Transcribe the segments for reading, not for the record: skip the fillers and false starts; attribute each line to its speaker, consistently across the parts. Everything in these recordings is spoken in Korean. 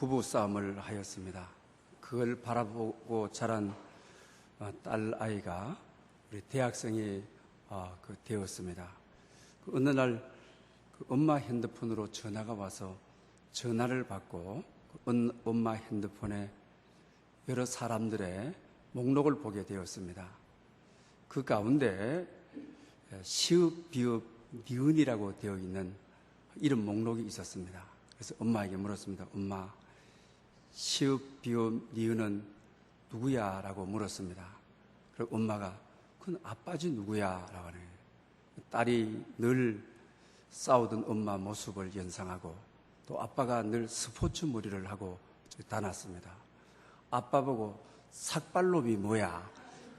Speaker 1: 부부 싸움을 하였습니다. 그걸 바라보고 자란 딸 아이가 우리 대학생이 되었습니다. 어느 날 엄마 핸드폰으로 전화가 와서 전화를 받고 엄마 핸드폰에 여러 사람들의 목록을 보게 되었습니다. 그 가운데 시읍, 비읍, 니은이라고 되어 있는 이름 목록이 있었습니다. 그래서 엄마에게 물었습니다. 엄마, 시읍, 비읍, 니은은 누구야? 라고 물었습니다. 그리고 엄마가 그건 아빠지 누구야? 라고 하네요. 딸이 늘 싸우던 엄마 모습을 연상하고 또 아빠가 늘 스포츠 머리를 하고 다났습니다. 아빠 보고 삭발놈이 뭐야?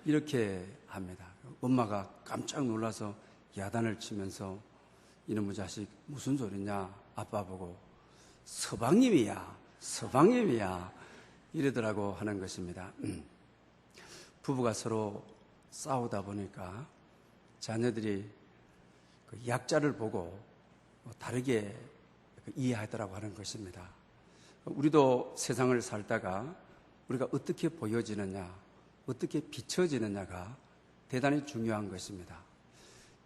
Speaker 1: 이렇게 합니다. 엄마가 깜짝 놀라서 야단을 치면서 이놈의 자식 무슨 소리냐? 아빠 보고 서방님이야, 서방님이야 이러더라고 하는 것입니다. 부부가 서로 싸우다 보니까 자녀들이 그 약자를 보고 다르게 이해하더라고 하는 것입니다. 우리도 세상을 살다가 우리가 어떻게 보여지느냐, 어떻게 비춰지느냐가 대단히 중요한 것입니다.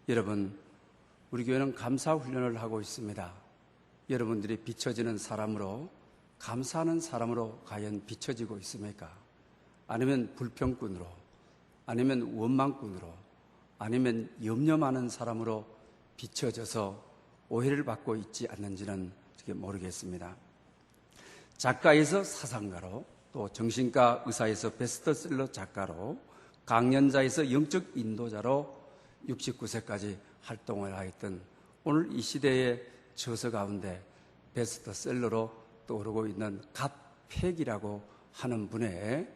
Speaker 1: 여러분, 우리 교회는 감사훈련을 하고 있습니다. 여러분들이 비춰지는 사람으로, 감사하는 사람으로 과연 비춰지고 있습니까? 아니면 불평꾼으로, 아니면 원망꾼으로, 아니면 염려 많은 사람으로 비춰져서 오해를 받고 있지 않는지는 모르겠습니다. 작가에서 사상가로, 또 정신과 의사에서 베스트셀러 작가로, 강연자에서 영적 인도자로 69세까지 활동을 하였던 오늘 이 시대의 저서 가운데 베스트셀러로 떠오르고 있는 갓팩이라고 하는 분의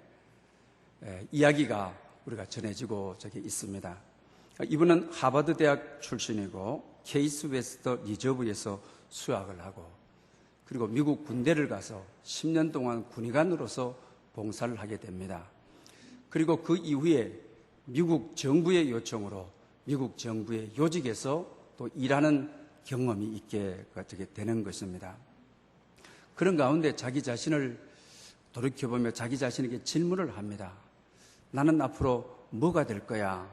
Speaker 1: 이야기가 우리가 전해지고 있습니다. 이분은 하버드 대학 출신이고 케이스 웨스터 리저브에서 수학을 하고 그리고 미국 군대를 가서 10년 동안 군의관으로서 봉사를 하게 됩니다. 그리고 그 이후에 미국 정부의 요청으로 미국 정부의 요직에서 또 일하는 경험이 있게 되는 것입니다. 그런 가운데 자기 자신을 돌이켜보며 자기 자신에게 질문을 합니다. 나는 앞으로 뭐가 될 거야?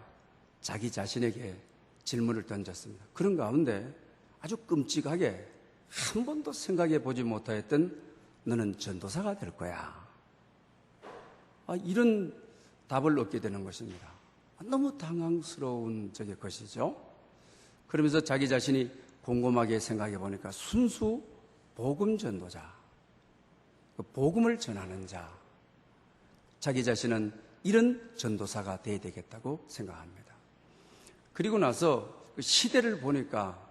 Speaker 1: 자기 자신에게 질문을 던졌습니다. 그런 가운데 아주 끔찍하게 한 번도 생각해 보지 못하였던 너는 전도사가 될 거야. 이런 답을 얻게 되는 것입니다. 너무 당황스러운 것이죠. 그러면서 자기 자신이 곰곰하게 생각해 보니까 순수 복음 전도자, 복음을 전하는 자, 자기 자신은 이런 전도사가 되어야 되겠다고 생각합니다. 그리고 나서 시대를 보니까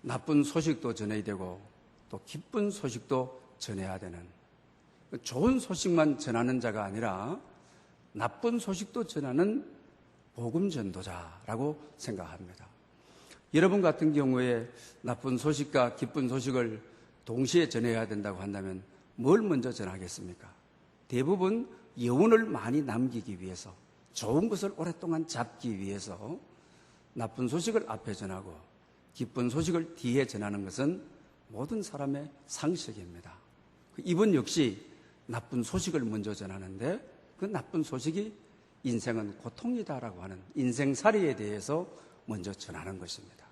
Speaker 1: 나쁜 소식도 전해야 되고 또 기쁜 소식도 전해야 되는, 좋은 소식만 전하는 자가 아니라 나쁜 소식도 전하는 복음 전도자라고 생각합니다. 여러분 같은 경우에 나쁜 소식과 기쁜 소식을 동시에 전해야 된다고 한다면 뭘 먼저 전하겠습니까? 대부분 여운을 많이 남기기 위해서, 좋은 것을 오랫동안 잡기 위해서 나쁜 소식을 앞에 전하고 기쁜 소식을 뒤에 전하는 것은 모든 사람의 상식입니다. 이분 역시 나쁜 소식을 먼저 전하는데 그 나쁜 소식이 인생은 고통이다라고 하는 인생살이에 대해서 먼저 전하는 것입니다.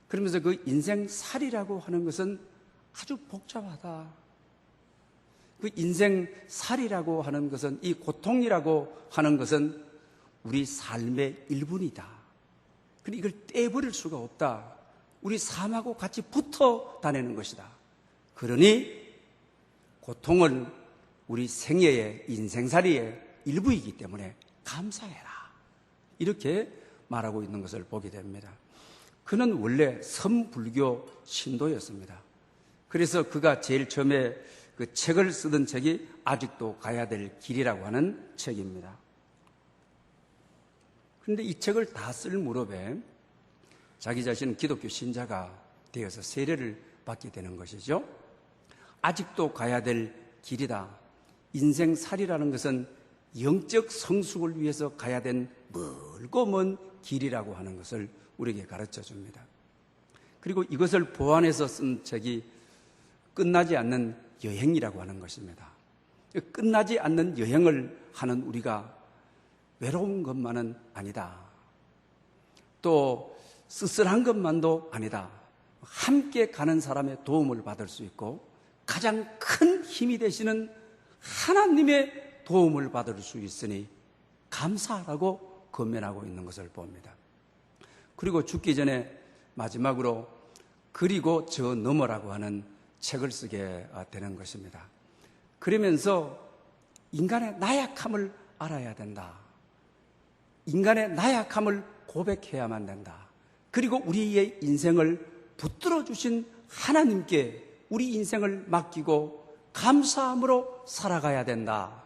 Speaker 1: 그러면서 그 인생살이라고 하는 것은 아주 복잡하다. 그 인생살이라고 하는 것은, 이 고통이라고 하는 것은 우리 삶의 일부이다. 그런데 이걸 떼버릴 수가 없다. 우리 삶하고 같이 붙어 다니는 것이다. 그러니 고통은 우리 생애의 인생살이의 일부이기 때문에 감사해라. 이렇게 말하고 있는 것을 보게 됩니다. 그는 원래 섬불교 신도였습니다. 그래서 그가 제일 처음에 그 책을 쓰던 책이 아직도 가야 될 길이라고 하는 책입니다. 그런데 이 책을 다 쓸 무렵에 자기 자신은 기독교 신자가 되어서 세례를 받게 되는 것이죠. 아직도 가야 될 길이다. 인생살이라는 것은 영적 성숙을 위해서 가야 된 멀고 먼 길이라고 하는 것을 우리에게 가르쳐 줍니다. 그리고 이것을 보완해서 쓴 책이 끝나지 않는 여행이라고 하는 것입니다. 끝나지 않는 여행을 하는 우리가 외로운 것만은 아니다. 또 쓸쓸한 것만도 아니다. 함께 가는 사람의 도움을 받을 수 있고 가장 큰 힘이 되시는 하나님의 도움을 받을 수 있으니 감사하라고 권면하고 있는 것을 봅니다. 그리고 죽기 전에 마지막으로 그리고 저 너머라고 하는 책을 쓰게 되는 것입니다. 그러면서 인간의 나약함을 알아야 된다. 인간의 나약함을 고백해야만 된다. 그리고 우리의 인생을 붙들어 주신 하나님께 우리 인생을 맡기고 감사함으로 살아가야 된다.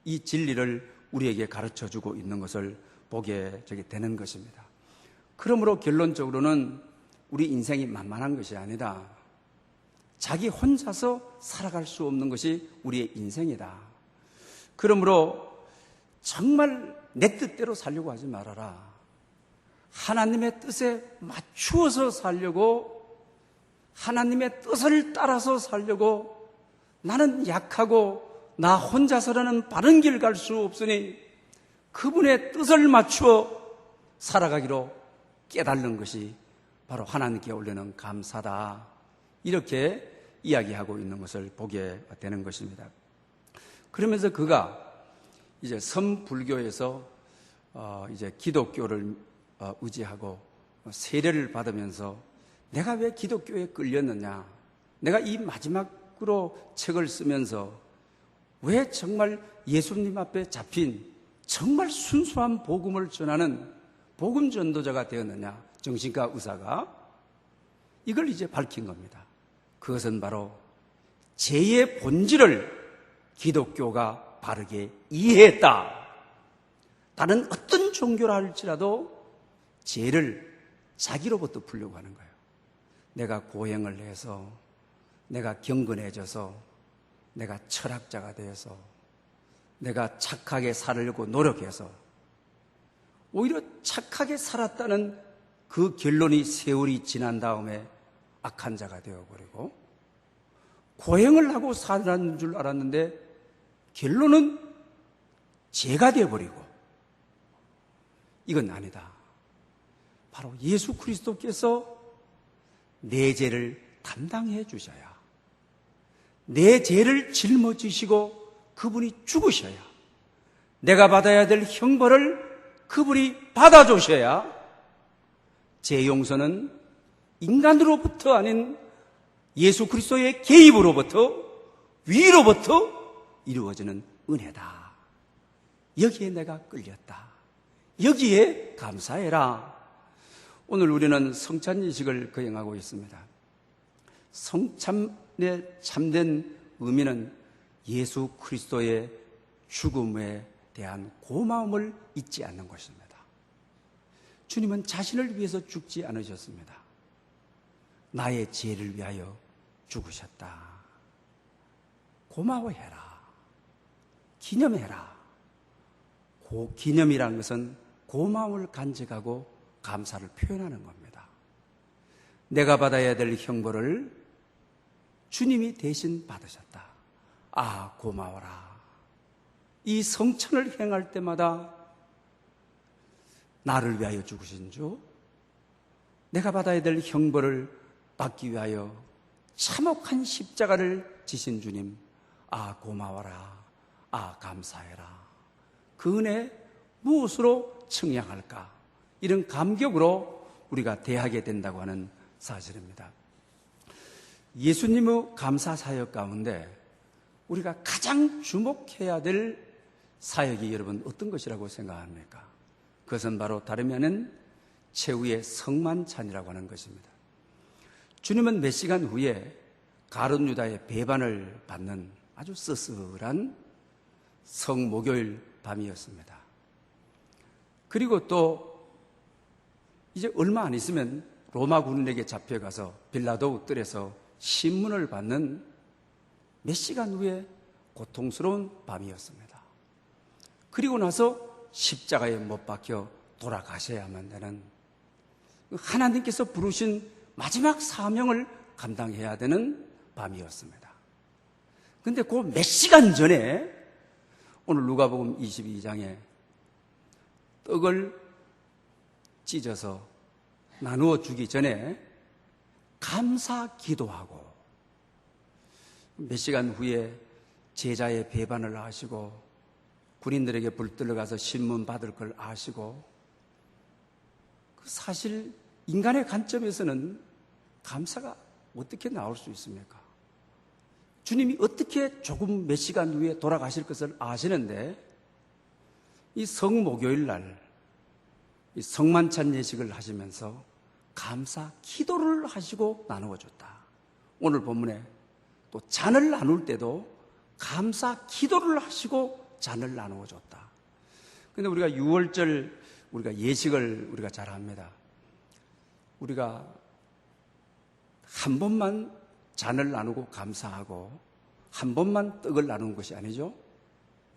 Speaker 1: 이 진리를 우리에게 가르쳐 주고 있는 것을 보게 되는 것입니다. 그러므로 결론적으로는 우리 인생이 만만한 것이 아니다. 자기 혼자서 살아갈 수 없는 것이 우리의 인생이다. 그러므로 정말 내 뜻대로 살려고 하지 말아라. 하나님의 뜻에 맞추어서 살려고, 하나님의 뜻을 따라서 살려고, 나는 약하고 나 혼자서는 바른 길 갈 수 없으니 그분의 뜻을 맞추어 살아가기로 깨달는 것이 바로 하나님께 올리는 감사다. 이렇게 이야기하고 있는 것을 보게 되는 것입니다. 그러면서 그가 이제 선불교에서 이제 기독교를 의지하고 세례를 받으면서 내가 왜 기독교에 끌렸느냐? 내가 이 마지막으로 책을 쓰면서 왜 정말 예수님 앞에 잡힌 정말 순수한 복음을 전하는 복음 전도자가 되었느냐? 정신과 의사가 이걸 이제 밝힌 겁니다. 그것은 바로 죄의 본질을 기독교가 바르게 이해했다. 다른 어떤 종교라 할지라도 죄를 자기로부터 풀려고 하는 거예요. 내가 고행을 해서, 내가 경건해져서, 내가 철학자가 되어서, 내가 착하게 살려고 노력해서 오히려 착하게 살았다는 그 결론이 세월이 지난 다음에 악한 자가 되어버리고, 고행을 하고 살았는 줄 알았는데 결론은 죄가 되어버리고, 이건 아니다. 바로 예수 그리스도께서 내 죄를 담당해 주셔야, 내 죄를 짊어지시고 그분이 죽으셔야, 내가 받아야 될 형벌을 그분이 받아주셔야 죄 용서는 인간으로부터 아닌 예수 그리스도의 개입으로부터, 위로부터 이루어지는 은혜다. 여기에 내가 끌렸다. 여기에 감사해라. 오늘 우리는 성찬이식을 거행하고 있습니다. 성찬의 참된 의미는 예수 그리스도의 죽음에 대한 고마움을 잊지 않는 것입니다. 주님은 자신을 위해서 죽지 않으셨습니다. 나의 죄를 위하여 죽으셨다. 고마워해라. 기념해라. 기념이라는 것은 고마움을 간직하고 감사를 표현하는 겁니다. 내가 받아야 될 형벌을 주님이 대신 받으셨다. 아, 고마워라. 이 성찬을 행할 때마다 나를 위하여 죽으신 주, 내가 받아야 될 형벌을 받기 위하여 참혹한 십자가를 지신 주님, 아, 고마워라. 아, 감사해라. 그 은혜 무엇으로 청량할까? 이런 감격으로 우리가 대하게 된다고 하는 사실입니다. 예수님의 감사 사역 가운데 우리가 가장 주목해야 될 사역이 여러분 어떤 것이라고 생각합니까? 그것은 바로 다름이 아닌 최후의 성만찬이라고 하는 것입니다. 주님은 몇 시간 후에 가룟 유다의 배반을 받는 아주 쓸쓸한 성목요일 밤이었습니다. 그리고 또 이제 얼마 안 있으면 로마 군인에게 잡혀가서 빌라도 뜰에서 신문을 받는 몇 시간 후에 고통스러운 밤이었습니다. 그리고 나서 십자가에 못 박혀 돌아가셔야만 되는, 하나님께서 부르신 마지막 사명을 감당해야 되는 밤이었습니다. 근데 그 몇 시간 전에 오늘 누가복음 22장에 떡을 찢어서 나누어 주기 전에 감사 기도하고 몇 시간 후에 제자의 배반을 하시고 군인들에게 불들러 가서 신문 받을 걸 아시고 사실 인간의 관점에서는 감사가 어떻게 나올 수 있습니까? 주님이 어떻게 조금 몇 시간 후에 돌아가실 것을 아시는데 이 성목요일 날 이 성만찬 예식을 하시면서 감사 기도를 하시고 나누어 줬다. 오늘 본문에 또 잔을 나눌 때도 감사 기도를 하시고 잔을 나누어 줬다. 근데 우리가 6월절 우리가 예식을 우리가 잘 합니다. 우리가 한 번만 잔을 나누고 감사하고 한 번만 떡을 나누는 것이 아니죠.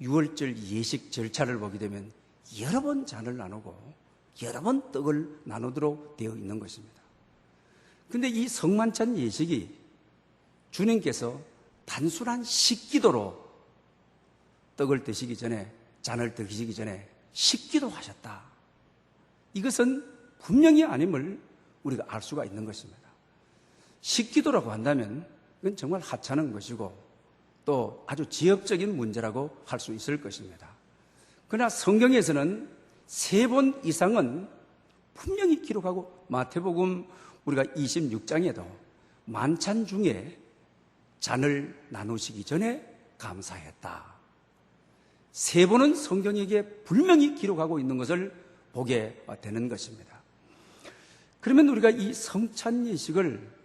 Speaker 1: 6월절 예식 절차를 보게 되면 여러 번 잔을 나누고 여러 번 떡을 나누도록 되어 있는 것입니다. 그런데 이 성만찬 예식이 주님께서 단순한 식기도로 떡을 드시기 전에 잔을 드시기 전에 식기도 하셨다. 이것은 분명히 아님을 우리가 알 수가 있는 것입니다. 식기도라고 한다면 이건 정말 하찮은 것이고 또 아주 지역적인 문제라고 할 수 있을 것입니다. 그러나 성경에서는 3번 이상은 분명히 기록하고 마태복음 우리가 26장에도 만찬 중에 잔을 나누시기 전에 감사했다. 3번은 성경에게 분명히 기록하고 있는 것을 보게 되는 것입니다. 그러면 우리가 이 성찬 예식을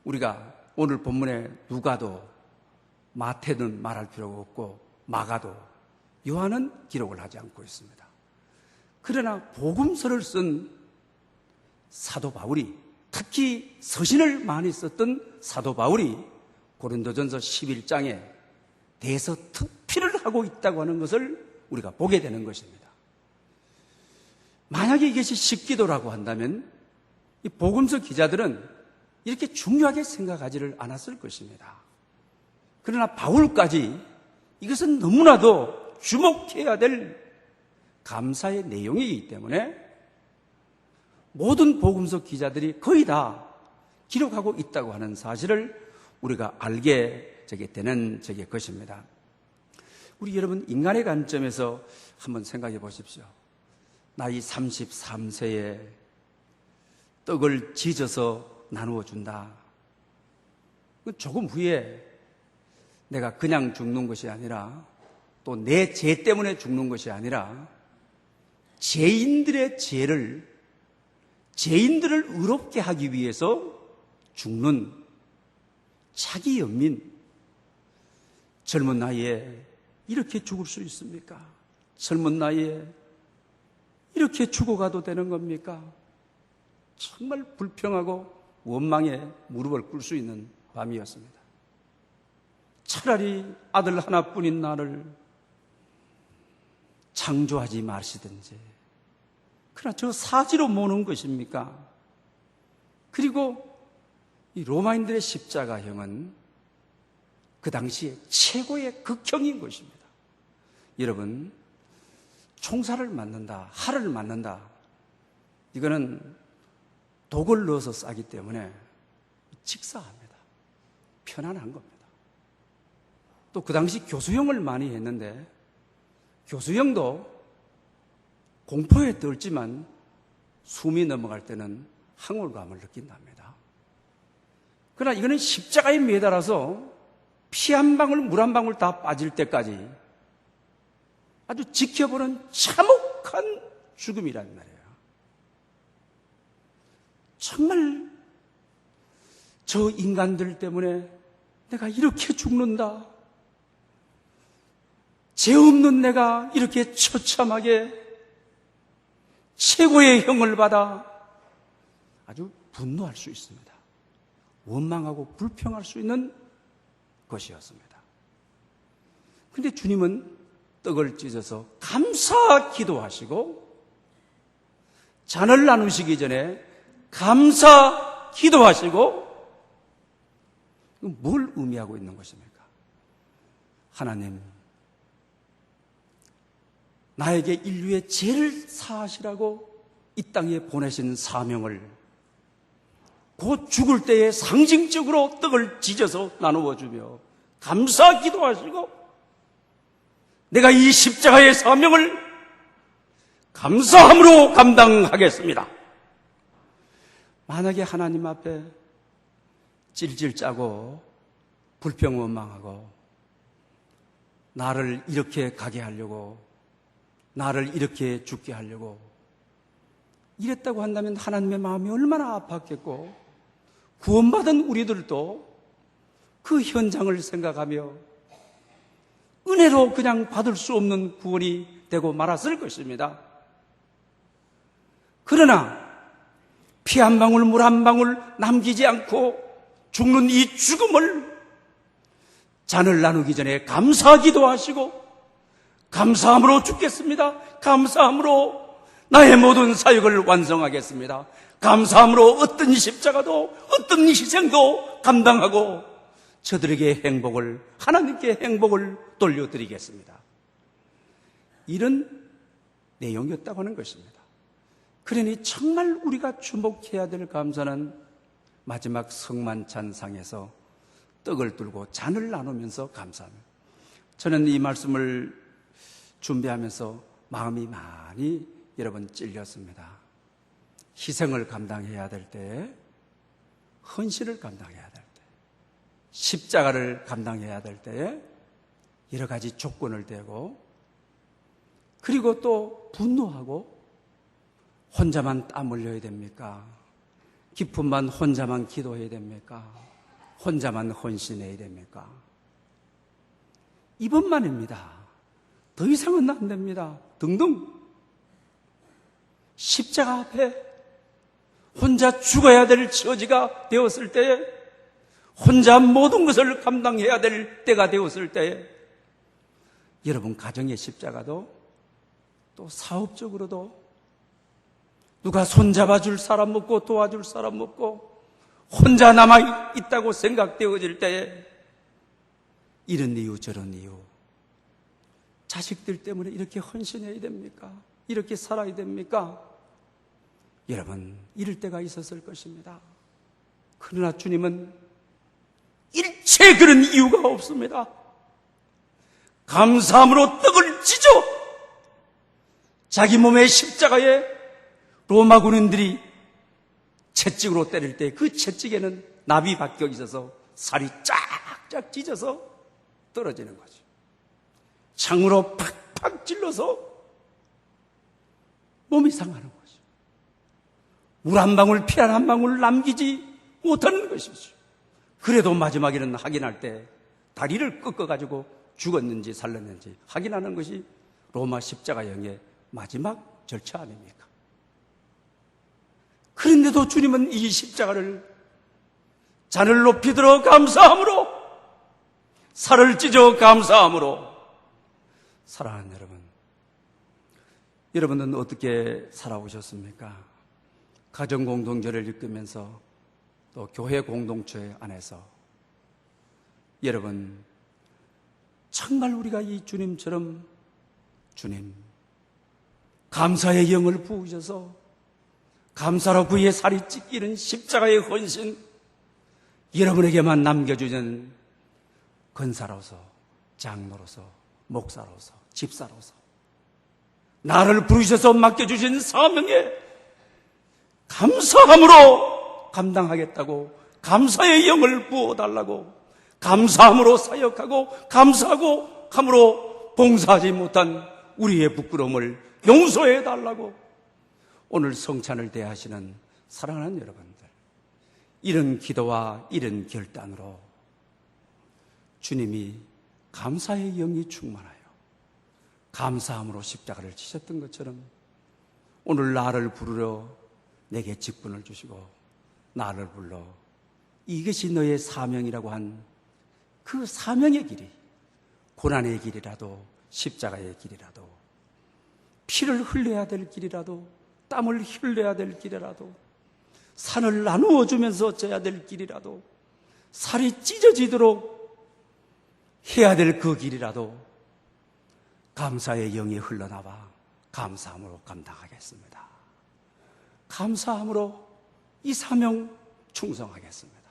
Speaker 1: 우리가 오늘 본문에 누가도 마태는 말할 필요가 없고 마가도 요한은 기록을 하지 않고 있습니다. 그러나 복음서를 쓴 사도 바울이 특히 서신을 많이 썼던 사도 바울이 고린도전서 11장에 대해서 특필을 하고 있다고 하는 것을 우리가 보게 되는 것입니다. 만약에 이것이 식기도라고 한다면 이 복음서 기자들은 이렇게 중요하게 생각하지를 않았을 것입니다. 그러나 바울까지 이것은 너무나도 주목해야 될 감사의 내용이기 때문에 모든 복음서 기자들이 거의 다 기록하고 있다고 하는 사실을 우리가 알게 되는 것입니다. 우리 여러분 인간의 관점에서 한번 생각해 보십시오. 나이 33세에 떡을 찢어서 나누어 준다. 조금 후에 내가 그냥 죽는 것이 아니라 또 내 죄 때문에 죽는 것이 아니라 죄인들의 죄인들을 의롭게 하기 위해서 죽는 자기 연민. 젊은 나이에 이렇게 죽을 수 있습니까? 젊은 나이에 이렇게 죽어가도 되는 겁니까? 정말 불평하고 원망에 무릎을 꿇을 수 있는 밤이었습니다. 차라리 아들 하나뿐인 나를 창조하지 마시든지. 그러나 저 사지로 모는 것입니까? 그리고 이 로마인들의 십자가형은 그 당시에 최고의 극형인 것입니다. 여러분, 총살을 맞는다, 활을 맞는다. 이거는 독을 넣어서 싸기 때문에 직사합니다. 편안한 겁니다. 또 그 당시 교수형을 많이 했는데 교수형도 공포에 떨지만 숨이 넘어갈 때는 황홀감을 느낀답니다. 그러나 이거는 십자가에 매달아서 피 한 방울, 물 한 방울 다 빠질 때까지 아주 지켜보는 참혹한 죽음이란 말이에요. 정말 저 인간들 때문에 내가 이렇게 죽는다. 죄 없는 내가 이렇게 처참하게 최고의 형을 받아 아주 분노할 수 있습니다. 원망하고 불평할 수 있는 것이었습니다. 그런데 주님은 떡을 찢어서 감사 기도하시고 잔을 나누시기 전에 감사 기도하시고 뭘 의미하고 있는 것입니까? 하나님, 나에게 인류의 죄를 사하시라고 이 땅에 보내신 사명을 곧 죽을 때에 상징적으로 떡을 찢어서 나누어 주며 감사 기도하시고, 내가 이 십자가의 사명을 감사함으로 감당하겠습니다. 만약에 하나님 앞에 찔찔 짜고 불평원망하고 나를 이렇게 가게 하려고, 나를 이렇게 죽게 하려고 이랬다고 한다면 하나님의 마음이 얼마나 아팠겠고, 구원받은 우리들도 그 현장을 생각하며 은혜로 그냥 받을 수 없는 구원이 되고 말았을 것입니다. 그러나 피 한 방울 물 한 방울 남기지 않고 죽는 이 죽음을 잔을 나누기 전에 감사기도 하시고, 감사함으로 죽겠습니다. 감사함으로 나의 모든 사역을 완성하겠습니다. 감사함으로 어떤 십자가도 어떤 희생도 감당하고 저들에게 행복을, 하나님께 행복을 돌려드리겠습니다. 이런 내용이었다고 하는 것입니다. 그러니 정말 우리가 주목해야 될 감사는 마지막 성만찬상에서 떡을 들고 잔을 나누면서 감사합니다. 저는 이 말씀을 준비하면서 마음이 많이 여러분 찔렸습니다. 희생을 감당해야 될 때, 헌신을 감당해야 될 때, 십자가를 감당해야 될 때에 여러 가지 조건을 대고, 그리고 또 분노하고, 혼자만 땀 흘려야 됩니까? 기쁨만 혼자만 기도해야 됩니까? 혼자만 헌신해야 됩니까? 이것만입니다. 더 이상은 안 됩니다. 등등. 십자가 앞에 혼자 죽어야 될 처지가 되었을 때에, 혼자 모든 것을 감당해야 될 때가 되었을 때에, 여러분 가정의 십자가도 또 사업적으로도 누가 손잡아줄 사람 없고 도와줄 사람 없고 혼자 남아있다고 생각되어질 때에 이런 이유 저런 이유, 자식들 때문에 이렇게 헌신해야 됩니까? 이렇게 살아야 됩니까? 여러분, 이럴 때가 있었을 것입니다. 그러나 주님은 일체 그런 이유가 없습니다. 감사함으로 떡을 찢어 자기 몸의 십자가에 로마 군인들이 채찍으로 때릴 때 그 채찍에는 납이 박혀 있어서 살이 쫙쫙 찢어서 떨어지는 거죠. 창으로 팍팍 찔러서 몸이 상하는 거죠. 물 한 방울, 피 한 방울 남기지 못하는 것이죠. 그래도 마지막에는 확인할 때 다리를 꺾어가지고 죽었는지 살렸는지 확인하는 것이 로마 십자가형의 마지막 절차 아닙니까? 그런데도 주님은 이 십자가를 잔을 높이 들어 감사함으로, 살을 찢어 감사함으로, 사랑하는 여러분, 여러분은 어떻게 살아오셨습니까? 가정 공동체를 이끌면서 또 교회 공동체 안에서 여러분 정말 우리가 이 주님처럼, 주님 감사의 영을 부으셔서 감사로 그의 살이 찢기는 십자가의 헌신, 여러분에게만 남겨주는 권사로서, 장로로서, 목사로서, 집사로서 나를 부르셔서 맡겨주신 사명에 감사함으로 감당하겠다고, 감사의 영을 부어달라고, 감사함으로 사역하고 감사하고 함으로 봉사하지 못한 우리의 부끄러움을 용서해달라고 오늘 성찬을 대하시는 사랑하는 여러분들, 이런 기도와 이런 결단으로 주님이 감사의 영이 충만하여 감사함으로 십자가를 지셨던 것처럼 오늘 나를 부르러 내게 직분을 주시고 나를 불러 이것이 너의 사명이라고 한 그 사명의 길이, 고난의 길이라도 십자가의 길이라도 피를 흘려야 될 길이라도 땀을 흘려야 될 길이라도 산을 나누어 주면서 져야 될 길이라도 살이 찢어지도록 해야 될 그 길이라도 감사의 영이 흘러나와 감사함으로 감당하겠습니다. 감사함으로 이 사명 충성하겠습니다.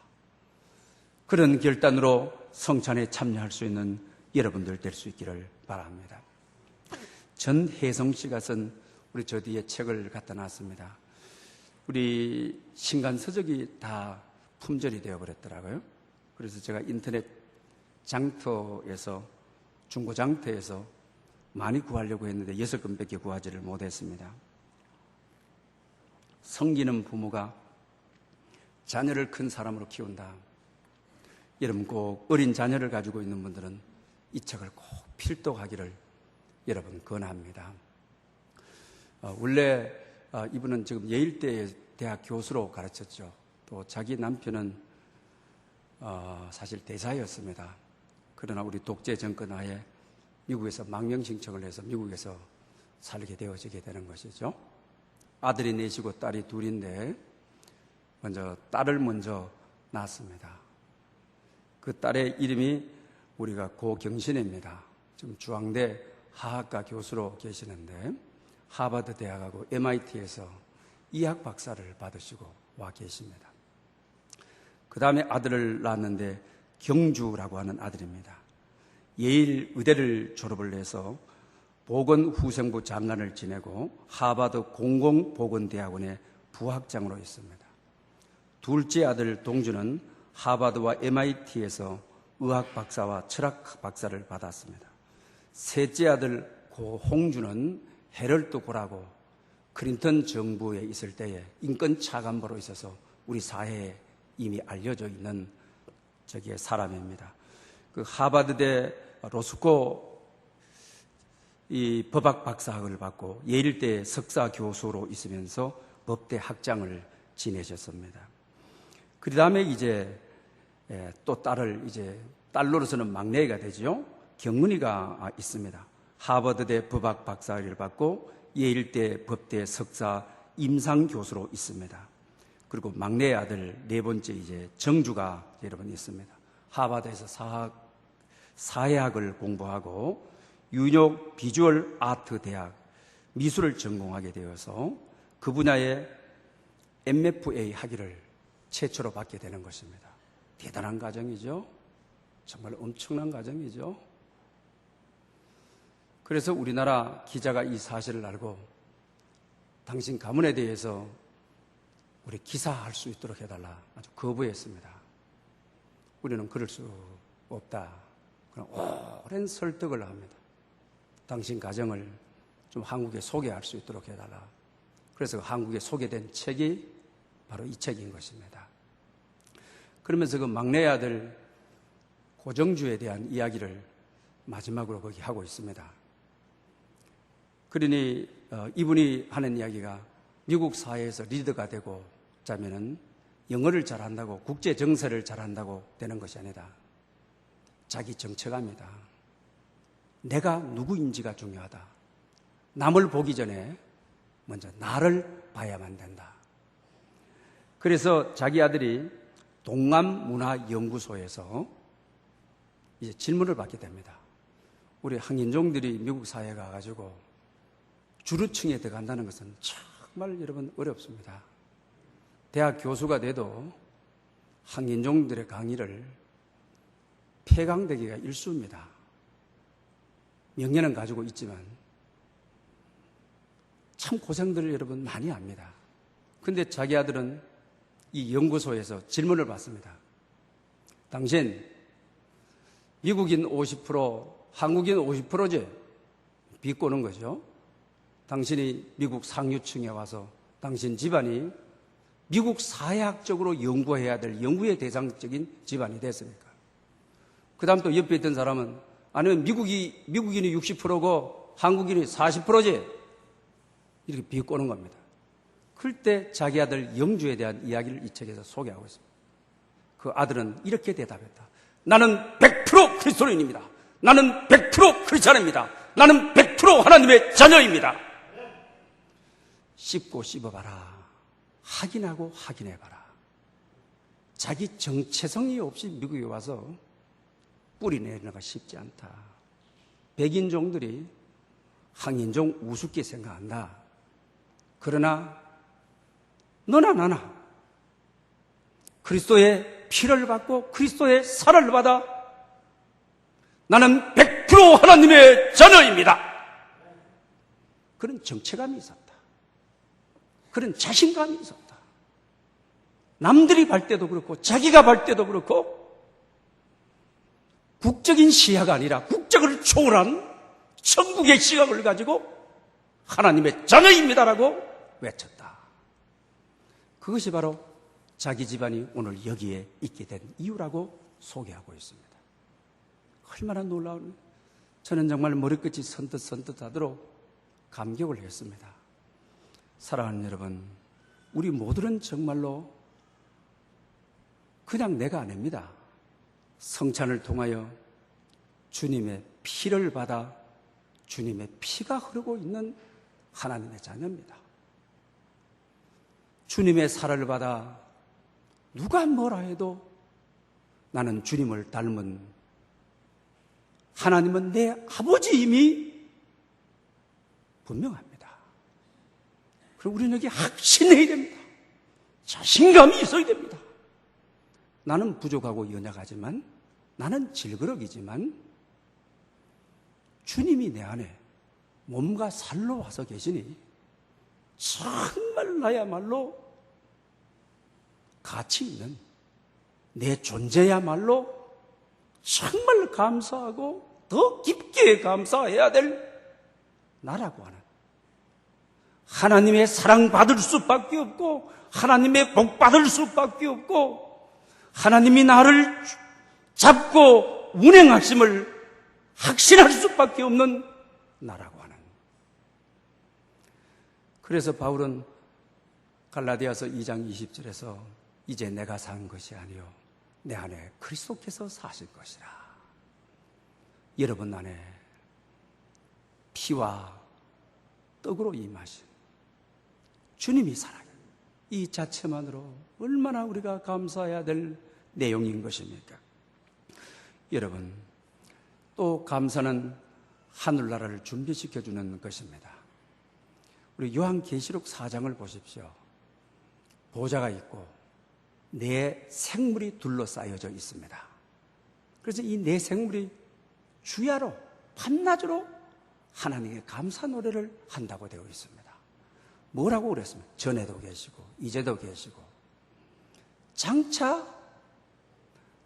Speaker 1: 그런 결단으로 성찬에 참여할 수 있는 여러분들 될 수 있기를 바랍니다. 전혜성 씨가 쓴 우리 저 뒤에 책을 갖다 놨습니다. 우리 신간 서적이 다 품절이 되어버렸더라고요. 그래서 제가 인터넷 장터에서, 중고 장터에서 많이 구하려고 했는데 6건밖에 구하지를 못했습니다. 섬기는 부모가 자녀를 큰 사람으로 키운다. 여러분 꼭 어린 자녀를 가지고 있는 분들은 이 책을 꼭 필독하기를 여러분 권합니다. 원래 이분은 지금 예일대 대학 교수로 가르쳤죠. 또 자기 남편은 사실 대사였습니다. 그러나 우리 독재 정권 하에 미국에서 망명 신청을 해서 미국에서 살게 되어지게 되는 것이죠. 아들이 넷이고 딸이 둘인데 딸을 먼저 낳았습니다. 그 딸의 이름이 우리가 고경신입니다. 지금 중앙대 화학과 교수로 계시는데 하버드 대학하고 MIT에서 이학 박사를 받으시고 와 계십니다. 그 다음에 아들을 낳았는데 경주라고 하는 아들입니다. 예일 의대를 졸업을 해서 보건후생부 장관을 지내고 하버드 공공보건대학원의 부학장으로 있습니다. 둘째 아들 동주는 하버드와 MIT에서 의학 박사와 철학 박사를 받았습니다. 셋째 아들 고홍주는 헤럴드 고라고 클린턴 정부에 있을 때에 인권 차관보로 있어서 우리 사회에 이미 알려져 있는 사람입니다. 그 하버드대 로스코 이 법학 박사학을 받고 예일대 석사 교수로 있으면서 법대 학장을 지내셨습니다. 그 다음에 이제 또 딸로서는 막내가 되죠. 경은이가 있습니다. 하버드대 법학 박사를 받고 예일대 법대 석사 임상 교수로 있습니다. 그리고 막내 아들 네 번째 정주가 여러분 있습니다. 하버드에서 사회학을 공부하고 뉴욕 비주얼 아트 대학 미술을 전공하게 되어서 그 분야의 MFA 학위를 최초로 받게 되는 것입니다. 대단한 과정이죠. 정말 엄청난 과정이죠. 그래서 우리나라 기자가 이 사실을 알고 당신 가문에 대해서 우리 기사할 수 있도록 해달라 아주 거부했습니다. 우리는 그럴 수 없다. 그럼 오랜 설득을 합니다. 당신 가정을 좀 한국에 소개할 수 있도록 해달라. 그래서 한국에 소개된 책이 바로 이 책인 것입니다. 그러면서 그 막내 아들 고정주에 대한 이야기를 마지막으로 거기 하고 있습니다. 그러니 이분이 하는 이야기가 미국 사회에서 리더가 되고 자면은 영어를 잘한다고 국제 정세를 잘한다고 되는 것이 아니다. 자기 정체감이다. 내가 누구인지가 중요하다. 남을 보기 전에 먼저 나를 봐야만 된다. 그래서 자기 아들이 동암문화연구소에서 이제 질문을 받게 됩니다. 우리 한인종들이 미국 사회에 가가지고 주류층에 들어간다는 것은 정말 여러분 어렵습니다. 대학 교수가 돼도 한인종들의 강의를 폐강되기가 일쑤입니다. 명예는 가지고 있지만 참 고생들을 여러분 많이 합니다. 근데 자기 아들은 이 연구소에서 질문을 받습니다. 당신 미국인 50%, 한국인 50%지? 비꼬는 거죠. 당신이 미국 상류층에 와서 당신 집안이 미국 사회학적으로 연구해야 될 연구의 대상적인 집안이 됐습니까? 그 다음 또 옆에 있던 사람은 아니면 미국인이 60%고 한국인이 40%지? 이렇게 비꼬는 겁니다. 그럴 때 자기 아들 영주에 대한 이야기를 이 책에서 소개하고 있습니다. 그 아들은 이렇게 대답했다. 나는 100% 그리스도인입니다. 나는 100% 크리스찬입니다. 나는 100% 하나님의 자녀입니다. 씹고 씹어봐라. 확인하고 확인해봐라. 자기 정체성이 없이 미국에 와서 뿌리내리기가 쉽지 않다. 백인종들이 황인종 우습게 생각한다. 그러나 너나 나나 그리스도의 피를 받고 그리스도의 살을 받아 나는 100% 하나님의 자녀입니다. 그런 정체감이 있었다. 그런 자신감이 있었다. 남들이 볼 때도 그렇고 자기가 볼 때도 그렇고 국적인 시야가 아니라 국적을 초월한 천국의 시각을 가지고 하나님의 자녀입니다라고 외쳤다. 그것이 바로 자기 집안이 오늘 여기에 있게 된 이유라고 소개하고 있습니다. 얼마나 놀라운, 저는 정말 머리끝이 선뜻선뜻하도록 감격을 했습니다. 사랑하는 여러분, 우리 모두는 정말로 그냥 내가 아닙니다. 성찬을 통하여 주님의 피를 받아 주님의 피가 흐르고 있는 하나님의 자녀입니다. 주님의 살을 받아 누가 뭐라 해도 나는 주님을 닮은 하나님은 내 아버지임이 분명합니다. 그럼 우리는 여기 확신해야 됩니다. 자신감이 있어야 됩니다. 나는 부족하고 연약하지만, 나는 질그럭이지만 주님이 내 안에 몸과 살로 와서 계시니 정말 나야말로 가치 있는, 내 존재야말로 정말 감사하고 더 깊게 감사해야 될 나라고 하는, 하나님의 사랑받을 수밖에 없고 하나님의 복받을 수밖에 없고 하나님이 나를 잡고 운행하심을 확신할 수밖에 없는 나라고 하는. 그래서 바울은 갈라디아서 2장 20절에서 이제 내가 산 것이 아니요 내 안에 그리스도께서 사실 것이라. 여러분 안에 피와 떡으로 임하신 주님이 살아요. 이 자체만으로 얼마나 우리가 감사해야 될 내용인 것입니까? 여러분, 또 감사는 하늘나라를 준비시켜주는 것입니다. 우리 요한계시록 4장을 보십시오. 보좌가 있고 네 생물이 둘러싸여져 있습니다. 그래서 이 네 생물이 주야로 밤낮으로 하나님께 감사 노래를 한다고 되어 있습니다. 뭐라고 그랬습니까? 전에도 계시고 이제도 계시고 장차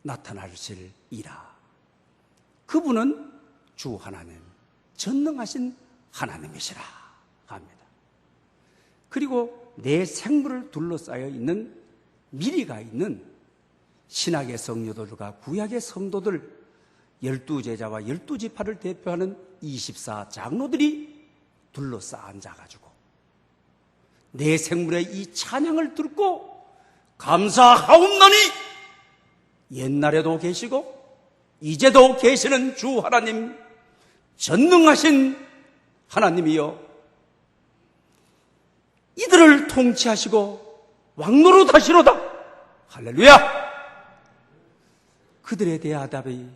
Speaker 1: 나타나실이라. 그분은 주 하나님, 전능하신 하나님이시라 합니다. 그리고 내 생물을 둘러싸여 있는 미리가 있는 신약의 성도들과 구약의 성도들 12제자와 12지파를 대표하는 24장로들이 둘러싸 앉아가지고 내 생물의 이 찬양을 듣고 감사하옵나니 옛날에도 계시고 이제도 계시는 주 하나님, 전능하신 하나님이여, 이들을 통치하시고 왕노릇하시로다. 할렐루야. 그들에 대하답이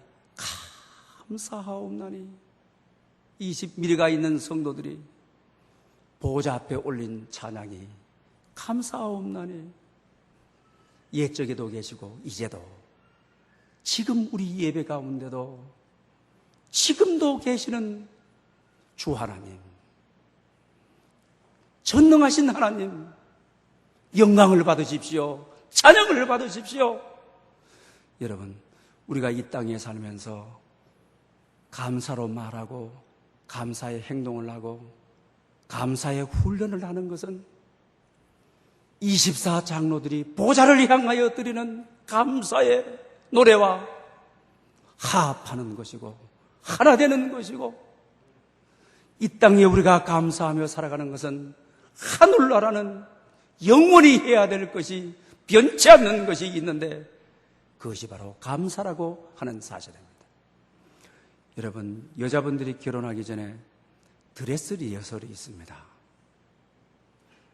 Speaker 1: 감사하옵나니 20미리가 있는 성도들이 보좌 앞에 올린 찬양이 감사하옵나니 옛적에도 계시고 이제도 지금 우리 예배 가운데도 지금도 계시는 주 하나님, 전능하신 하나님, 영광을 받으십시오. 찬양을 받으십시오. 여러분, 우리가 이 땅에 살면서 감사로 말하고 감사의 행동을 하고 감사의 훈련을 하는 것은 24장로들이 보좌를 향하여 드리는 감사의 노래와 화합하는 것이고 하나 되는 것이고, 이 땅에 우리가 감사하며 살아가는 것은 하늘나라는 영원히 해야 될 것이, 변치 않는 것이 있는데 그것이 바로 감사라고 하는 사실입니다. 여러분, 여자분들이 결혼하기 전에 드레스 리허설이 있습니다.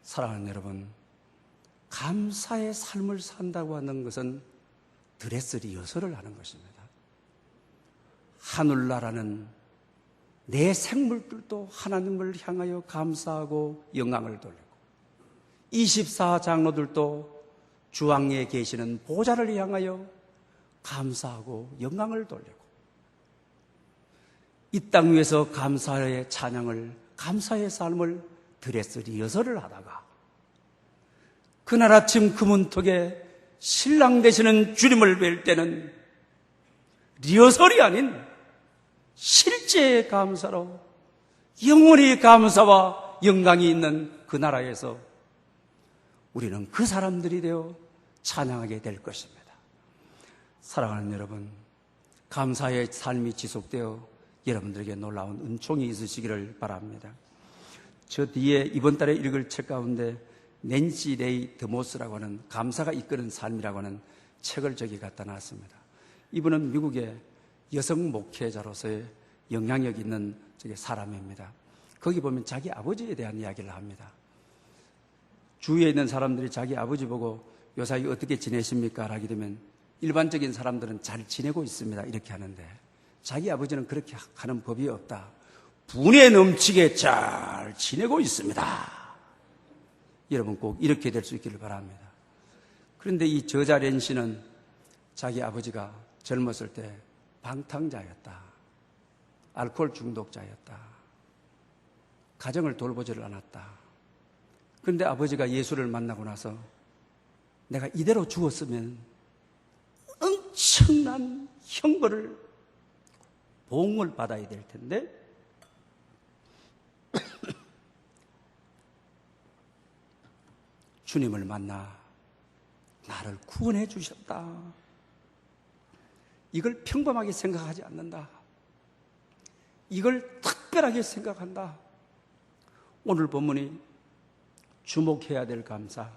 Speaker 1: 사랑하는 여러분, 감사의 삶을 산다고 하는 것은 드레스 리허설을 하는 것입니다. 하늘나라는 내 생물들도 하나님을 향하여 감사하고 영광을 돌리고 24장로들도 주왕에 계시는 보좌를 향하여 감사하고 영광을 돌리고 이 땅 위에서 감사의 찬양을, 감사의 삶을 드레스 리허설을 하다가 그날 아침 그 문턱에 신랑 되시는 주님을 뵐 때는 리허설이 아닌 실제의 감사로 영원히 감사와 영광이 있는 그 나라에서 우리는 그 사람들이 되어 찬양하게 될 것입니다. 사랑하는 여러분, 감사의 삶이 지속되어 여러분들에게 놀라운 은총이 있으시기를 바랍니다. 저 뒤에 이번 달에 읽을 책 가운데 낸시 레이 드모스라고 하는 감사가 이끄는 삶이라고 하는 책을 저기 갖다 놨습니다. 이분은 미국의 여성 목회자로서의 영향력 있는 사람입니다. 거기 보면 자기 아버지에 대한 이야기를 합니다. 주위에 있는 사람들이 자기 아버지 보고 요사이 어떻게 지내십니까? 하게 되면 일반적인 사람들은 잘 지내고 있습니다. 이렇게 하는데 자기 아버지는 그렇게 하는 법이 없다. 분에 넘치게 잘 지내고 있습니다. 여러분 꼭 이렇게 될 수 있기를 바랍니다. 그런데 이 저자 렌 씨는 자기 아버지가 젊었을 때 방탕자였다. 알코올 중독자였다. 가정을 돌보지를 않았다. 그런데 아버지가 예수를 만나고 나서 내가 이대로 죽었으면 엄청난 형벌을, 보응을 받아야 될 텐데 주님을 만나 나를 구원해 주셨다. 이걸 평범하게 생각하지 않는다. 이걸 특별하게 생각한다. 오늘 본문이 주목해야 될 감사,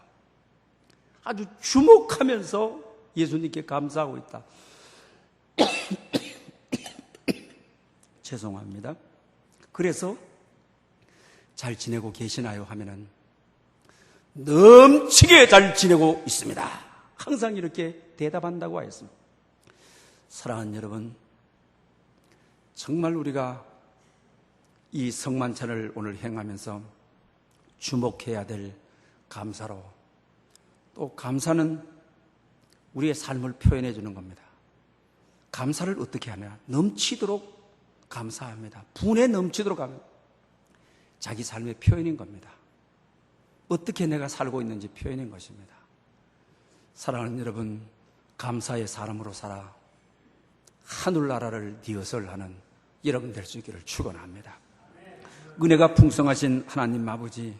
Speaker 1: 아주 주목하면서 예수님께 감사하고 있다. 죄송합니다. 그래서 잘 지내고 계시나요? 하면은 넘치게 잘 지내고 있습니다. 항상 이렇게 대답한다고 하였습니다. 사랑하는 여러분, 정말 우리가 이 성만찬을 오늘 행하면서 주목해야 될 감사로, 또 감사는 우리의 삶을 표현해 주는 겁니다. 감사를 어떻게 하냐? 넘치도록 감사합니다. 분에 넘치도록 합니다. 자기 삶의 표현인 겁니다. 어떻게 내가 살고 있는지 표현인 것입니다. 사랑하는 여러분, 감사의 사람으로 살아 하늘나라를 리허설하는 여러분 될 수 있기를 축원합니다. 은혜가 풍성하신 하나님 아버지,